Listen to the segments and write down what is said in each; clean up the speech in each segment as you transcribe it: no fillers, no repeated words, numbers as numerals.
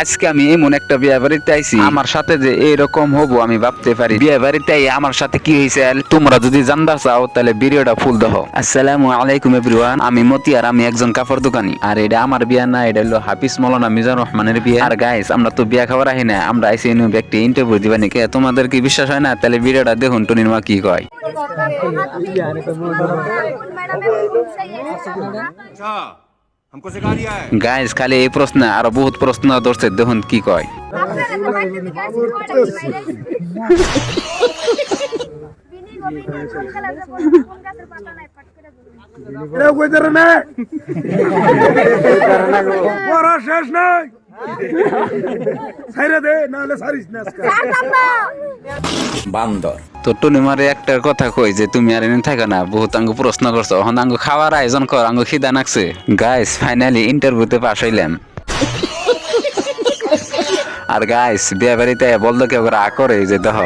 আজকে আমি এমন একটা বিয়ে বাড়িতে আইছি, আমার সাথে যে এরকম হবো আমি ভাবতে পারি। বিয়ে বাড়িতে আমার সাথে কি হয়েছে তোমরা যদি জানতে চাও তাহলে ভিডিওটা ফুল দেখো। আসসালামু আলাইকুম এভরিওয়ান, আমি মতি আর আমি একজন কাপড় দোকানি। আর এটা আমার বিয়া না, এটা হলো হাফিজ মৌলানা মিজানুর রহমানের বিয়ে। আর গাইস, আমরা তো বিয়া খাবার আহি না, আমরা আইসি ব্যক্তি ইন্টারভিউ দিবা নাকি। তোমাদের কি বিশ্বাস হয় না? তাহলে ভিডিওটা দেখুন টুনির মা কি কয়। গাইস, খালি এই প্রশ্ন আর বহুত প্রশ্ন ধরছে, দেখুন কি কয়। বান্দর তো টুনি মারে একটা কথা কই যে তুমি আর এনে থাকো না, বহুত আঙ্গ প্রশ্ন করছো, এখন আঙ্গ খাওয়ার আয়োজন কর, আঙ্গ খিদা নাকছে। গাইস, ফাইনালি ইন্টারভিউতে পাস হইলাম। আর গাইস, বিয়ে বাড়িতে বলতো কেউ করে যে দেহ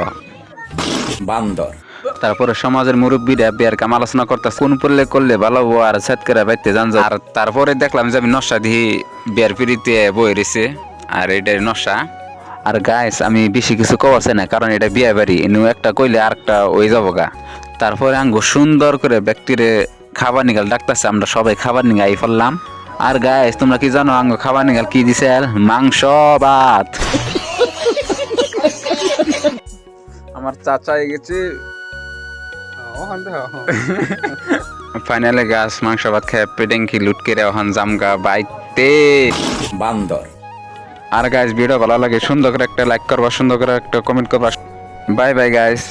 বান্দর। তারপরে সমাজের মুরব্বীরা বিয়ার কাম আলোচনা করতেছে, কোন পড়লে করলে ভালো হবো আর সেট করে বাইতে জান। আর তারপরে দেখলাম যে আমি নশা দিয়ে বিয়ার পিড়িতে বই রয়েছে, আর এটার নশা। আর গাইস, আমি বেশি কিছু কওয়াছে না, কারণ এটা বিয়ে বাড়ি, এনে একটা কইলে আর একটা ওই যাবো গা। তারপরে আঙ্গু সুন্দর করে ব্যক্তিরে খাবার নিগাল ডাকতেছে, আমরা সবাই খাবার নিয়ে আই ফেললাম। আর গাইস, তোমরা কি জানো আঙ্গু খাবার নিগাল কি দিছে? মাংস ভাত। আমার চাচা গেছে ফাইনালে গাছ মাংস ভাত খেয়ে পেটেঙ্কি লুট করে ওখান জামগা বাইতে বান্দর। আর গাইস, ভিডিও ভালো লাগে সুন্দর করে একটা লাইক করবা, সুন্দর করে একটা কমেন্ট করবা। Bye bye guys.